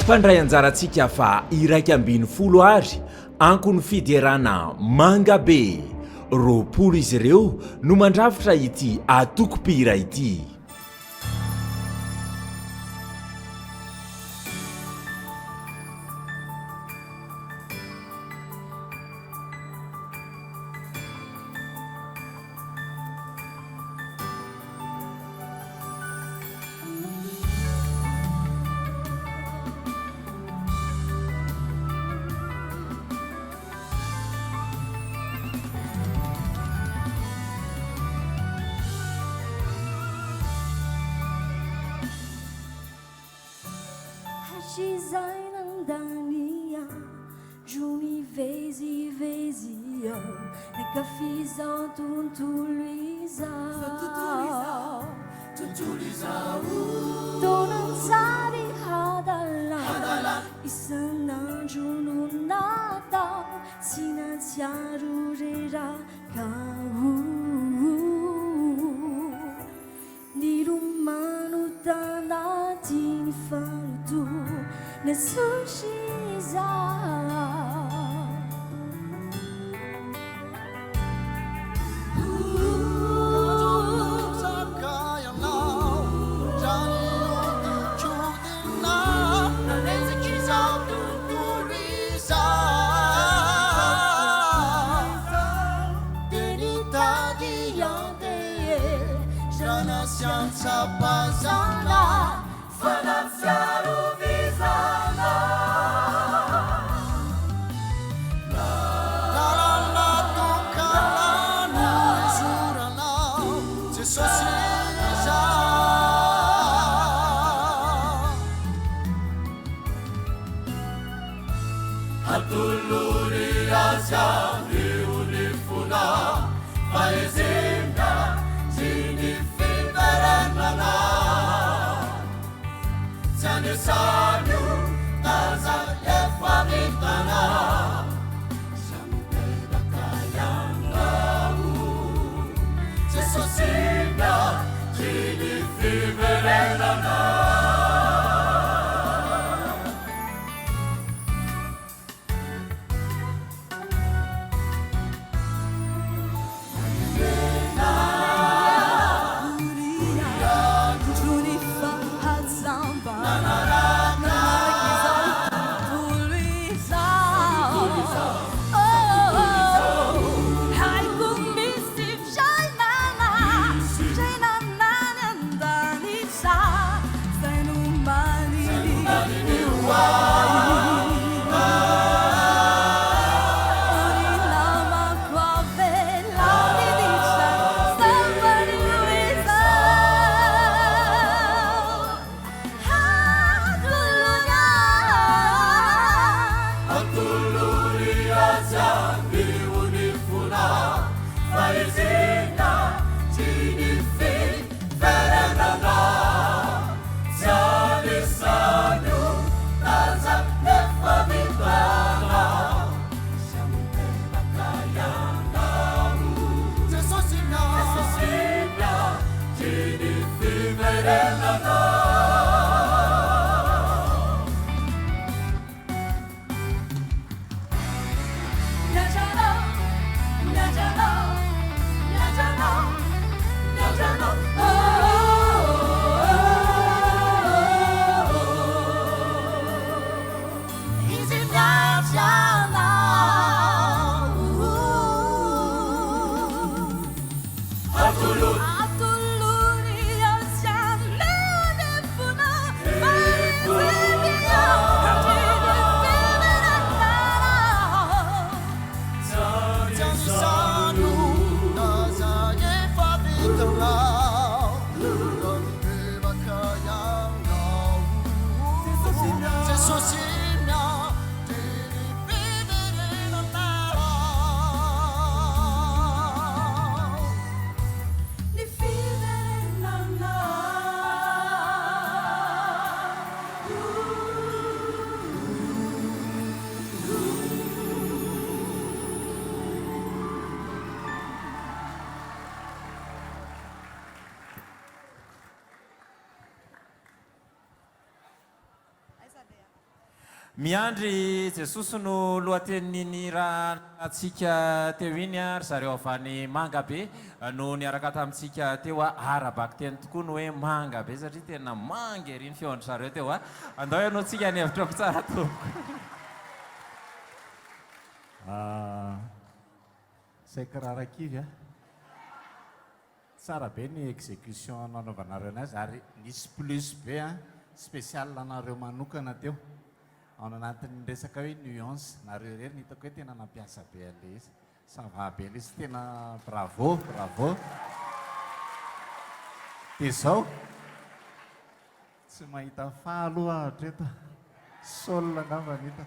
Pandray anjaratsika fa iraika ambiny folo ary ankony fiderana manga be roapolo izy ireo no mandrafitra ity atoko-pihira ity. Zainandania Jumi vezi Nekafizao tuntulizao Tonan sari hadala Isanandro no Natal Sinatsiaro rera kau Nilumano tandati ni falutu Nesushiza Sabazana Finanziaro Visana La la la toccalano Giurano Se sosisa Hatuluri Asia Unifuna Faezenda Sanu taza efa vitana Sampai bakayang lau Sesosibnya Jini fiberelana Atuluri Asia miandry jesosy no lohateniny raha atsika teo iny a ry zareo avany manga be no niaraka tamintsika teo a arabaky teny tokoa no hoe manga be satria tena manga eriny feondry zareo teo a andao ianao tsika ny hevitra pitsara tompo saika raharakivy a tsara be ny exécution nanaovanareo anazy ary nisy plus be a spécial anareo manokana teo ao anatin'ny resaka hoe nuance nareo rery nitako hoe tena nampiasa be an'le izy sava be le izy tena bravo bravo dia zao tsy mahita faha aloha hatreto solona angamba nita